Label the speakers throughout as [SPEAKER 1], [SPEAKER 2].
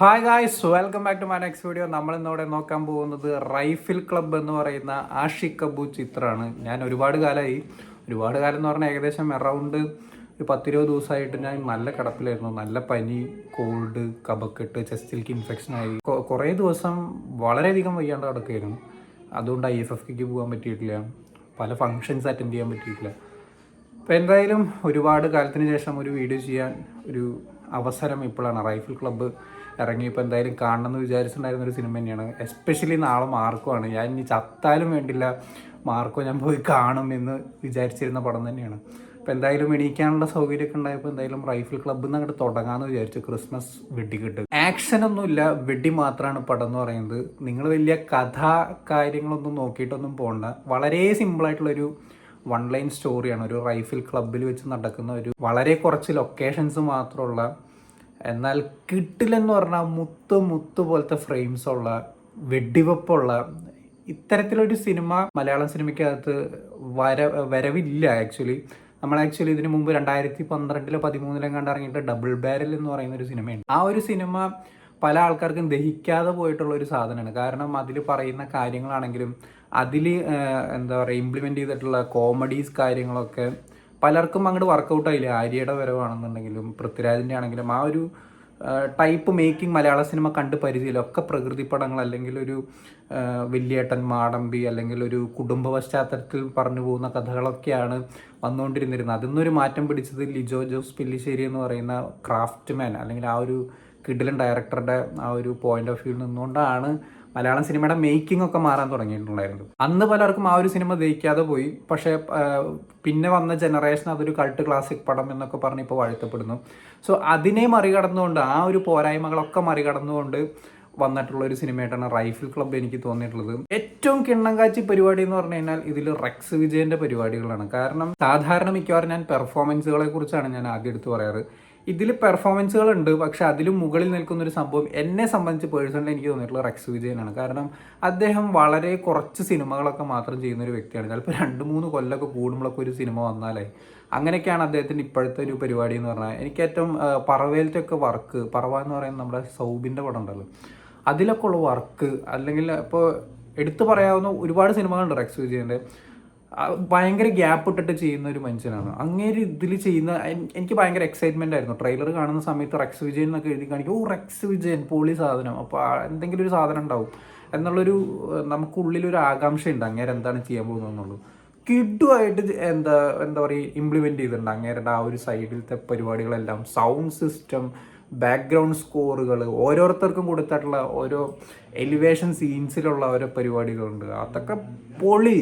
[SPEAKER 1] Hi guys, welcome back to my next video. നമ്മൾ ഇന്നിവിടെ നോക്കാൻ പോകുന്നത് റൈഫിൾ ക്ലബ്ബ് എന്ന് പറയുന്ന ആഷിഖ് കപൂർ ചിത്രമാണ്. ഞാൻ ഒരുപാട് കാലം എന്ന് പറഞ്ഞാൽ ഏകദേശം അറൗണ്ട് ഒരു 10-20 ദിവസമായിട്ട് ഞാൻ നല്ല കിടപ്പിലായിരുന്നു. നല്ല പനി, കോൾഡ്, കഫക്കെട്ട്, ചെസ്റ്റിലേക്ക് ഇൻഫെക്ഷനായി കുറേ ദിവസം വളരെയധികം വയ്യാണ്ട് കിടക്കുകയായിരുന്നു. അതുകൊണ്ട് IFFക്ക് പോകാൻ പറ്റിയിട്ടില്ല, പല ഫങ്ഷൻസ് അറ്റൻഡ് ചെയ്യാൻ പറ്റിയിട്ടില്ല. അപ്പോൾ എന്തായാലും ഒരുപാട് കാലത്തിന് ശേഷം ഒരു വീഡിയോ ചെയ്യാൻ ഒരു അവസരം ഇപ്പോഴാണ്. റൈഫിൾ ക്ലബ്ബ് ഇറങ്ങിയപ്പോൾ എന്തായാലും കാണണമെന്ന് വിചാരിച്ചിട്ടുണ്ടായിരുന്ന ഒരു സിനിമ തന്നെയാണ്. എസ്പെഷ്യലി നാളെ മാർക്കോയാണ്. ഞാൻ ഇനി ചത്താലും വേണ്ടില്ല, മാർക്കോ ഞാൻ പോയി കാണും എന്ന് വിചാരിച്ചിരുന്ന പടം തന്നെയാണ്. അപ്പോൾ എന്തായാലും എണീക്കാനുള്ള സൗകര്യമൊക്കെ ഉണ്ടായപ്പോൾ എന്തായാലും റൈഫിൾ ക്ലബ്ബിൽ നിന്ന് അങ്ങോട്ട് തുടങ്ങാമെന്ന് വിചാരിച്ചു. ക്രിസ്മസ് വെടിക്കെട്ട്, ആക്ഷനൊന്നുമില്ല, വെടി മാത്രമാണ് പടം എന്ന് പറയുന്നത്. നിങ്ങൾ വലിയ കഥാ കാര്യങ്ങളൊന്നും നോക്കിയിട്ടൊന്നും പോകണ്ട. വളരെ സിമ്പിളായിട്ടുള്ളൊരു വൺ ലൈൻ സ്റ്റോറിയാണ്. ഒരു റൈഫിൾ ക്ലബ്ബിൽ വെച്ച് നടക്കുന്ന ഒരു വളരെ കുറച്ച് ലൊക്കേഷൻസ് മാത്രമുള്ള, എന്നാൽ കിട്ടില്ലെന്ന് പറഞ്ഞാൽ മുത്ത് പോലത്തെ ഫ്രെയിംസ് ഉള്ള, വെടിവെപ്പുള്ള ഇത്തരത്തിലൊരു സിനിമ മലയാളം സിനിമയ്ക്കകത്ത് വരവില്ല. നമ്മൾ ഇതിനു മുമ്പ് 2012-13 കണ്ട് ഇറങ്ങിയിട്ട് ഡബിൾ ബാരൽ എന്ന് പറയുന്ന ഒരു സിനിമയുണ്ട്. ആ ഒരു സിനിമ പല ആൾക്കാർക്കും ദഹിക്കാതെ പോയിട്ടുള്ള ഒരു സാധനമാണ്. കാരണം അതിൽ പറയുന്ന കാര്യങ്ങളാണെങ്കിലും അതിൽ എന്താ പറയുക, ഇംപ്ലിമെൻ്റ് ചെയ്തിട്ടുള്ള കോമഡീസ് കാര്യങ്ങളൊക്കെ പലർക്കും അങ്ങോട്ട് വർക്കൗട്ട് ആയില്ല. ആര്യയുടെ വരവാണെന്നുണ്ടെങ്കിലും പൃഥ്വിരാജിൻ്റെ ആണെങ്കിലും ആ ഒരു ടൈപ്പ് മേക്കിംഗ് മലയാള സിനിമ കണ്ട് പരിചയമില്ല. ഒക്കെ പ്രകൃതി പടങ്ങൾ, അല്ലെങ്കിൽ ഒരു വലിയേട്ടൻ, മാടമ്പി, അല്ലെങ്കിൽ ഒരു കുടുംബ പശ്ചാത്തലത്തിൽ പറഞ്ഞു പോകുന്ന കഥകളൊക്കെയാണ് വന്നുകൊണ്ടിരുന്നിരുന്നത്. അതിന്നൊരു മാറ്റം പിടിച്ചത് ലിജോ ജോസ് പെല്ലിശ്ശേരി എന്ന് പറയുന്ന ക്രാഫ്റ്റ്മാൻ, അല്ലെങ്കിൽ ആ ഒരു കിഡിലൻ ഡയറക്ടറുടെ ആ ഒരു പോയിന്റ് ഓഫ് വ്യൂ നിന്നുകൊണ്ടാണ് മലയാളം സിനിമയുടെ മേക്കിംഗ് ഒക്കെ മാറാൻ തുടങ്ങിയിട്ടുണ്ടായിരുന്നു. അന്ന് പലർക്കും ആ ഒരു സിനിമ ദഹിക്കാതെ പോയി. പക്ഷേ പിന്നെ വന്ന ജനറേഷൻ അതൊരു കൾട്ട് ക്ലാസിക് പടം എന്നൊക്കെ പറഞ്ഞ് ഇപ്പോൾ വാഴ്ത്തപ്പെടുന്നു. സോ അതിനെ മറികടന്നുകൊണ്ട്, ആ ഒരു പോരായ്മകളൊക്കെ മറികടന്നുകൊണ്ട് വന്നിട്ടുള്ള ഒരു സിനിമയായിട്ടാണ് റൈഫിൾ ക്ലബ്ബ് എനിക്ക് തോന്നിയിട്ടുള്ളത്. ഏറ്റവും കിണ്ണം കാച്ചി പരിപാടി എന്ന് പറഞ്ഞു കഴിഞ്ഞാൽ ഇതിൽ റെക്സ് വിജയന്റെ പരിപാടികളാണ്. കാരണം സാധാരണ മിക്കവാറും ഞാൻ പെർഫോമൻസുകളെ കുറിച്ചാണ് ഞാൻ ആദ്യം എടുത്ത് പറയാറ്. ഇതിൽ പെർഫോമൻസുകളുണ്ട്, പക്ഷെ അതിലും മുകളിൽ നിൽക്കുന്നൊരു സംഭവം എന്നെ സംബന്ധിച്ച് പേഴ്സണലി എനിക്ക് തോന്നിയിട്ടുള്ള റെക്സ് വിജയനാണ്. കാരണം അദ്ദേഹം വളരെ കുറച്ച് സിനിമകളൊക്കെ മാത്രം ചെയ്യുന്ന ഒരു വ്യക്തിയാണ്. ചിലപ്പോൾ 2-3 കൊല്ലമൊക്കെ കൂടുമ്പോഴൊക്കെ ഒരു സിനിമ വന്നാലേ, അങ്ങനെയൊക്കെയാണ് അദ്ദേഹത്തിൻ്റെ ഇപ്പോഴത്തെ ഒരു പരിപാടി എന്ന് പറഞ്ഞാൽ. എനിക്ക് ഏറ്റവും പറവേലത്തെ ഒക്കെ വർക്ക്, പറവ എന്ന് പറയുന്നത് നമ്മുടെ സൗബിൻ്റെ പടം ഉണ്ടല്ലോ, അതിലൊക്കെ ഉള്ള വർക്ക്, അല്ലെങ്കിൽ ഇപ്പോൾ എടുത്തു പറയാവുന്ന ഒരുപാട് സിനിമകളുണ്ട് റെക്സ് വിജയൻ്റെ. ഭയങ്കര ഗ്യാപ്പ് ഇട്ടിട്ട് ചെയ്യുന്ന ഒരു മനുഷ്യനാണ്. അങ്ങേര് ഇതിൽ ചെയ്യുന്ന എനിക്ക് ഭയങ്കര എക്സൈറ്റ്മെൻ്റ് ആയിരുന്നു. ട്രെയിലർ കാണുന്ന സമയത്ത് റെക്സ് വിജയൻ എന്നൊക്കെ എഴുതി കാണിക്കും. റെക്സ് വിജയൻ പൊളി സാധനം, അപ്പോൾ എന്തെങ്കിലും ഒരു സാധനം ഉണ്ടാവും എന്നുള്ളൊരു നമുക്കുള്ളിലൊരു ആകാംക്ഷയുണ്ട് അങ്ങേരെ എന്താണ് ചെയ്യാൻ പോകുന്നതെന്നുള്ളൂ. കിഡുമായിട്ട് എന്താ പറയുക, ഇംപ്ലിമെൻറ്റ് ചെയ്തിട്ടുണ്ട് അങ്ങേരുടെ ആ ഒരു സൈഡിലത്തെ പരിപാടികളെല്ലാം. സൗണ്ട് സിസ്റ്റം, ബാക്ക്ഗ്രൗണ്ട് സ്കോറുകൾ, ഓരോരുത്തർക്കും കൊടുത്തിട്ടുള്ള ഓരോ എലിവേഷൻ സീൻസിലുള്ള ഓരോ പരിപാടികളുണ്ട്. അതൊക്കെ പൊളി.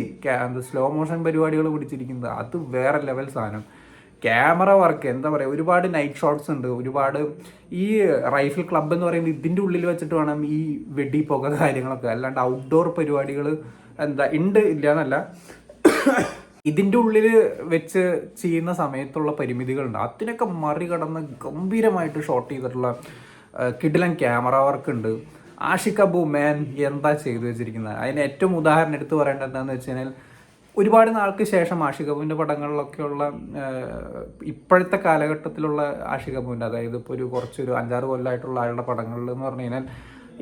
[SPEAKER 1] സ്ലോ മോഷൻ പരിപാടികൾ പിടിച്ചിരിക്കുന്നത് അത് വേറെ ലെവൽ സാധനം. ക്യാമറ വർക്ക്, എന്താ പറയുക, ഒരുപാട് നൈറ്റ് ഷോട്ട്സ് ഉണ്ട്. ഒരുപാട് ഈ റൈഫിൾ ക്ലബ്ബ് എന്ന് പറയുന്നത് ഇതിൻ്റെ ഉള്ളിൽ വെച്ചിട്ട് വേണം ഈ വെടി പുക കാര്യങ്ങളൊക്കെ. അല്ലാണ്ട് ഔട്ട്ഡോർ പരിപാടികൾ ഉണ്ട്, ഇല്ല എന്നല്ല, ഇതിൻ്റെ ഉള്ളിൽ വെച്ച് ചെയ്യുന്ന സമയത്തുള്ള പരിമിതികളുണ്ട്. അതിനൊക്കെ മറികടന്ന് ഗംഭീരമായിട്ട് ഷോട്ട് ചെയ്തിട്ടുള്ള കിടിലൻ ക്യാമറ വർക്ക് ഉണ്ട്. ആഷിഖ് കപൂർ മാൻ എന്താ ചെയ്തു വെച്ചിരിക്കുന്നത്. അതിന് ഏറ്റവും ഉദാഹരണം എടുത്ത് പറയേണ്ടത് എന്താണെന്ന് വെച്ച് കഴിഞ്ഞാൽ, ഒരുപാട് നാൾക്ക് ശേഷം ആഷിഖ് കപൂറിൻ്റെ പടങ്ങളിലൊക്കെയുള്ള ഇപ്പോഴത്തെ കാലഘട്ടത്തിലുള്ള ആഷിഖ് കപൂറിൻ്റെ, അതായത് ഇപ്പോൾ ഒരു 5-6 കൊല്ലമായിട്ടുള്ള ആളുടെ പടങ്ങളിൽ എന്ന് പറഞ്ഞു കഴിഞ്ഞാൽ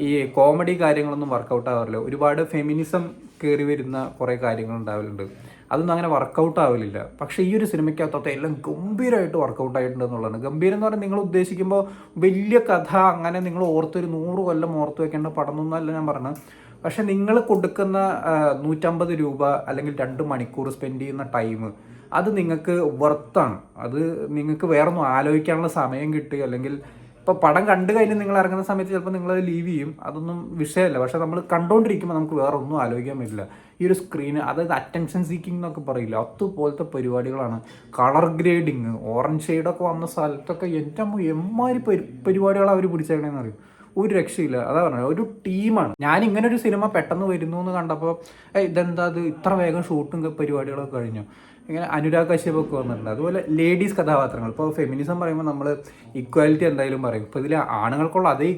[SPEAKER 1] ഈ കോമഡി കാര്യങ്ങളൊന്നും വർക്കൗട്ട് ആവാറില്ല. ഒരുപാട് ഫെമിനിസം കയറി വരുന്ന കുറേ കാര്യങ്ങൾ ഉണ്ടാവലുണ്ട്. അതൊന്നും അങ്ങനെ വർക്കൗട്ട് ആവില്ല. പക്ഷേ ഈ ഒരു സിനിമയ്ക്കകത്തൊക്കെ എല്ലാം ഗംഭീരമായിട്ട് വർക്കൗട്ട് ആയിട്ടുണ്ട് എന്നുള്ളതാണ്. ഗംഭീരം എന്ന് പറഞ്ഞാൽ നിങ്ങൾ ഉദ്ദേശിക്കുമ്പോൾ വലിയ കഥ, അങ്ങനെ നിങ്ങൾ ഓർത്തൊരു 100 കൊല്ലം ഓർത്ത് വെക്കേണ്ട പടം ഒന്നുമല്ല ഞാൻ പറഞ്ഞത്. പക്ഷെ നിങ്ങൾ കൊടുക്കുന്ന 150 രൂപ അല്ലെങ്കിൽ 2 മണിക്കൂർ സ്പെൻഡ് ചെയ്യുന്ന ടൈം, അത് നിങ്ങൾക്ക് വർത്താണ്. അത് നിങ്ങൾക്ക് വേറൊന്നും ആലോചിക്കാനുള്ള സമയം കിട്ടി, അല്ലെങ്കിൽ ഇപ്പോൾ പടം കണ്ടു കഴിഞ്ഞ് നിങ്ങൾ ഇറങ്ങുന്ന സമയത്ത് ചിലപ്പോൾ നിങ്ങളത് ലീവ് ചെയ്യും, അതൊന്നും വിഷയമല്ല. പക്ഷെ നമ്മൾ കണ്ടുകൊണ്ടിരിക്കുമ്പോൾ നമുക്ക് വേറെ ഒന്നും ആലോചിക്കാൻ പറ്റില്ല. ഈ ഒരു സ്ക്രീന്, അതായത് അറ്റൻഷൻ സീക്കിംഗ് എന്നൊക്കെ പറയില്ല, അതുപോലത്തെ പരിപാടികളാണ്. കളർ ഗ്രേഡിങ്, ഓറഞ്ച് ഷെയ്ഡൊക്കെ വന്ന സ്ഥലത്തൊക്കെ എമ്മാതിരി പരിപാടികളാണ് അവർ പിടിച്ചേക്കണേന്ന് അറിയും. ഒരു രക്ഷയില്ല. അതാ പറഞ്ഞത്, ഒരു ടീമാണ്. ഞാൻ ഇങ്ങനെ ഒരു സിനിമ പെട്ടെന്ന് വരുന്നു എന്ന് കണ്ടപ്പോൾ ഇതെന്താ ഇത് ഇത്ര വേഗം ഷൂട്ടും പരിപാടികളൊക്കെ കഴിഞ്ഞു. ഇങ്ങനെ അനുരാഗ് കശ്യപ് ഒക്കെ വന്നിട്ടുണ്ട്. അതുപോലെ ലേഡീസ് കഥാപാത്രങ്ങൾ, ഇപ്പോൾ ഫെമിനിസം പറയുമ്പോൾ നമ്മൾ ഈക്വാലിറ്റി എന്തായാലും പറയും. ഇപ്പോൾ ഇതിൽ ആണുങ്ങൾക്കുള്ള അതേ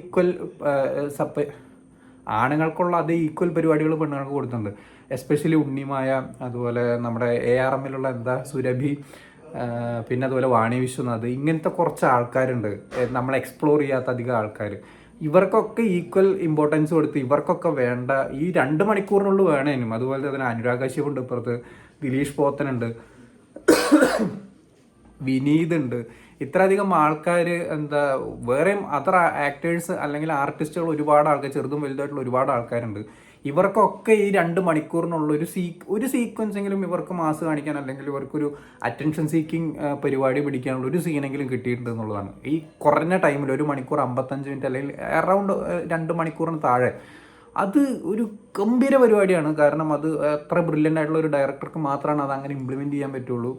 [SPEAKER 1] ഈക്വൽ പരിപാടികൾ പെണ്ണുങ്ങൾക്ക് കൊടുത്തിട്ടുണ്ട്. എസ്പെഷ്യലി ഉണ്ണിമായ, അതുപോലെ നമ്മുടെ ARMലുള്ള സുരഭി, പിന്നെ അതുപോലെ വാണി വിശ്വനാഥ്, ഇങ്ങനത്തെ കുറച്ച് ആൾക്കാരുണ്ട് നമ്മൾ എക്സ്പ്ലോർ ചെയ്യാത്ത അധികം ആൾക്കാർ. ഇവർക്കൊക്കെ ഈക്വൽ ഇമ്പോർട്ടൻസ് കൊടുത്ത് ഇവർക്കൊക്കെ വേണ്ട ഈ 2 മണിക്കൂറിനുള്ളിൽ വേണേനും. അതുപോലെ തന്നെ അനുരാഗ് കശ്യപ് ഉണ്ട് ഇപ്പുറത്ത്, ദിലീഷ് പോത്തനുണ്ട്, വിനീത് ഉണ്ട്, ഇത്രയധികം ആൾക്കാർ, എന്താ വേറെയും അതർ ആക്ടേഴ്സ് അല്ലെങ്കിൽ ആർട്ടിസ്റ്റുകൾ ഒരുപാട് ആൾക്കാർ, ചെറുതും വലുതായിട്ടുള്ള ഒരുപാട് ആൾക്കാരുണ്ട്. ഇവർക്കൊക്കെ ഈ 2 മണിക്കൂറിനുള്ള ഒരു സീക്വൻസെങ്കിലും ഇവർക്ക് മാസ് കാണിക്കാൻ അല്ലെങ്കിൽ ഇവർക്കൊരു അറ്റൻഷൻ സീക്കിംഗ് പരിപാടി പിടിക്കാനുള്ള ഒരു സീനെങ്കിലും കിട്ടിയിട്ടുണ്ട് എന്നുള്ളതാണ്. ഈ കുറഞ്ഞ ടൈമിൽ 1 മണിക്കൂർ 55 മിനിറ്റ് അല്ലെങ്കിൽ അറൗണ്ട് 2 മണിക്കൂറിന് താഴെ അത് ഒരു ഗംഭീര പരിപാടിയാണ്. കാരണം അത് അത്ര ബ്രില്യൻ്റ് ആയിട്ടുള്ള ഒരു ഡയറക്ടർക്ക് മാത്രമാണ് അത് അങ്ങനെ ഇംപ്ലിമെൻറ്റ് ചെയ്യാൻ പറ്റുള്ളൂ,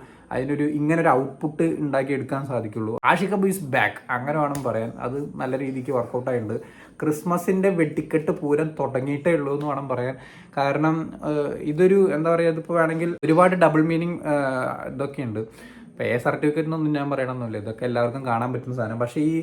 [SPEAKER 1] ഇങ്ങനൊരു ഔട്ട്പുട്ട് ഉണ്ടാക്കിയെടുക്കാൻ സാധിക്കുള്ളൂ. ആഷിക് കപൂർ ഈസ് ബാക്ക്, അങ്ങനെ വേണം പറയാൻ. അത് നല്ല രീതിക്ക് വർക്കൗട്ടായിട്ടുണ്ട്. ക്രിസ്മസിൻ്റെ വെട്ടിക്കെട്ട് പൂരം തുടങ്ങിയിട്ടേ ഉള്ളൂ എന്ന് വേണം പറയാൻ. കാരണം ഇതൊരു എന്താ പറയുക, ഇതിപ്പോൾ വേണമെങ്കിൽ ഒരുപാട് ഡബിൾ മീനിങ് ഇതൊക്കെയുണ്ട്. പേ സർട്ടിഫിക്കറ്റിനൊന്നും ഞാൻ പറയണമെന്നില്ല, ഇതൊക്കെ എല്ലാവർക്കും കാണാൻ പറ്റുന്ന സാധനം. പക്ഷേ ഈ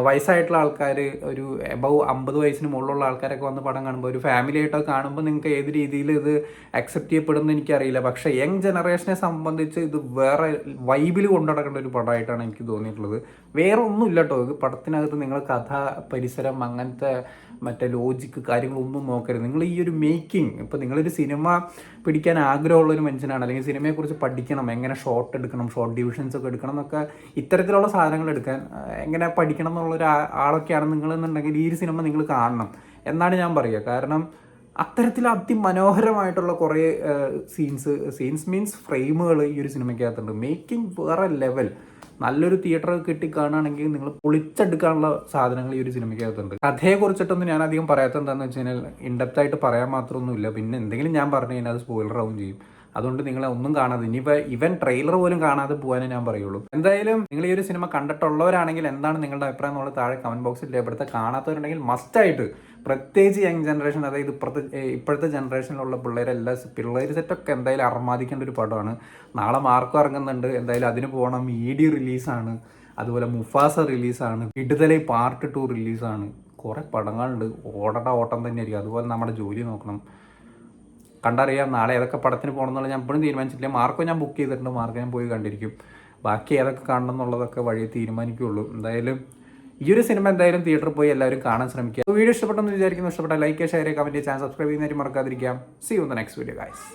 [SPEAKER 1] വയസ്സായിട്ടുള്ള ആൾക്കാർ, ഒരു എബവ് 50 വയസ്സിന് മുകളിലുള്ള ആൾക്കാരൊക്കെ വന്ന് പടം കാണുമ്പോൾ, ഒരു ഫാമിലി ആയിട്ടൊക്കെ കാണുമ്പോൾ നിങ്ങൾക്ക് ഏത് രീതിയിൽ ഇത് അക്സെപ്റ്റ് ചെയ്യപ്പെടുമെന്ന് എനിക്കറിയില്ല. പക്ഷേ യങ് ജനറേഷനെ സംബന്ധിച്ച് ഇത് വേറെ വൈബിൽ കൊണ്ടുനടക്കേണ്ട ഒരു പടമായിട്ടാണ് എനിക്ക് തോന്നിയിട്ടുള്ളത്. വേറെ ഒന്നുമില്ല കേട്ടോ, ഇത് പടത്തിനകത്ത് നിങ്ങൾ കഥ, പരിസരം, അങ്ങനത്തെ മറ്റേ ലോജിക്ക് കാര്യങ്ങളൊന്നും നോക്കരുത്. നിങ്ങൾ ഈ ഒരു മേക്കിംഗ്, ഇപ്പോൾ നിങ്ങളൊരു സിനിമ പിടിക്കാൻ ആഗ്രഹമുള്ളൊരു മനുഷ്യനാണ്, അല്ലെങ്കിൽ സിനിമയെക്കുറിച്ച് പഠിക്കണം, എങ്ങനെ ഷോട്ട് എടുക്കണം, ഷോർട്ട് ഡിവിഷൻസ് ഒക്കെ എടുക്കണം എന്നൊക്കെ, ഇത്തരത്തിലുള്ള സാധനങ്ങൾ എടുക്കാൻ എങ്ങനെ പഠിക്കണം എന്നുള്ളൊരു ആളൊക്കെയാണ് നിങ്ങളെന്നുണ്ടെങ്കിൽ ഈ ഒരു സിനിമ നിങ്ങൾ കാണണം എന്നാണ് ഞാൻ പറയുക. കാരണം അത്തരത്തിൽ അതിമനോഹരമായിട്ടുള്ള കുറേ സീൻസ് മീൻസ് ഫ്രെയിമുകൾ ഈ ഒരു സിനിമയ്ക്കകത്തുണ്ട്. മേക്കിംഗ് വേറെ ലെവൽ. നല്ലൊരു തിയേറ്റർ കിട്ടി കാണുകയാണെങ്കിൽ നിങ്ങൾ പൊളിച്ചെടുക്കാനുള്ള സാധനങ്ങൾ ഈ ഒരു സിനിമയ്ക്കകത്തുണ്ട്. കഥയെക്കുറിച്ചിട്ടൊന്നും ഞാൻ അധികം പറയാത്ത എന്താണെന്ന് വെച്ച് കഴിഞ്ഞാൽ ഇൻഡെപ്തായിട്ട് പറയാൻ മാത്രമൊന്നുമില്ല. പിന്നെ എന്തെങ്കിലും ഞാൻ പറഞ്ഞു കഴിഞ്ഞാൽ അത് സ്പോയിലർ ആവും ചെയ്യും. അതുകൊണ്ട് നിങ്ങളെ ഒന്നും കാണാതെ, ഇനിയിപ്പോൾ ഇവൻ ട്രെയിലർ പോലും കാണാതെ പോകാനേ ഞാൻ പറയുള്ളൂ. എന്തായാലും നിങ്ങൾ ഈ ഒരു സിനിമ കണ്ടിട്ടുള്ളവരാണെങ്കിൽ എന്താണ് നിങ്ങളുടെ അഭിപ്രായം എന്നുള്ളത് താഴെ കമന്റ് ബോക്സിൽ രേഖപ്പെടുത്തുക. കാണാത്തവരുണ്ടെങ്കിൽ മസ്റ്റായിട്ട്, പ്രത്യേകിച്ച് യങ് ജനറേഷൻ, അതായത് ഇപ്പോഴത്തെ ജനറേഷനിലുള്ള പിള്ളേർ സെറ്റൊക്കെ എന്തായാലും അർമാദിക്കേണ്ട ഒരു പടമാണ്. നാളെ മാർക്കും ഇറങ്ങുന്നുണ്ട്, എന്തായാലും അതിന് പോകണം. ED റിലീസാണ്, അതുപോലെ മുഫാസ റിലീസാണ്, വിടുതലൈ പാർട്ട് 2 റിലീസാണ്. കുറേ പടങ്ങളുണ്ട്, ഓട്ടം തന്നെയായിരിക്കും. അതുപോലെ നമ്മുടെ ജോലി നോക്കണം, കണ്ടറിയാം. നാളെ ഏതൊക്കെ പടത്തിന് പോകണം എന്നുള്ളത് ഞാൻ എപ്പോഴും തീരുമാനിച്ചിട്ടില്ല. മാർക്കോ ഞാൻ ബുക്ക് ചെയ്തിട്ടുണ്ട്, മാർക്കോ ഞാൻ പോയി കണ്ടിരിക്കും. ബാക്കി ഏതൊക്കെ കാണണം എന്നുള്ളതൊക്കെ വഴി തീരുമാനിക്കുകയുള്ളൂ. എന്തായാലും ഈ ഒരു സിനിമ എന്തായാലും തിയേറ്ററിൽ പോയി എല്ലാവരും കാണാൻ ശ്രമിക്കുക. വീഡിയോ ഇഷ്ടപ്പെട്ടെന്ന് വിചാരിക്കുന്നു. ഇഷ്ടപ്പെട്ട like, share, comment, channel subscribe ചെയ്യുന്നതിന് മറക്കാതിരിക്കാം. See you in the next video guys.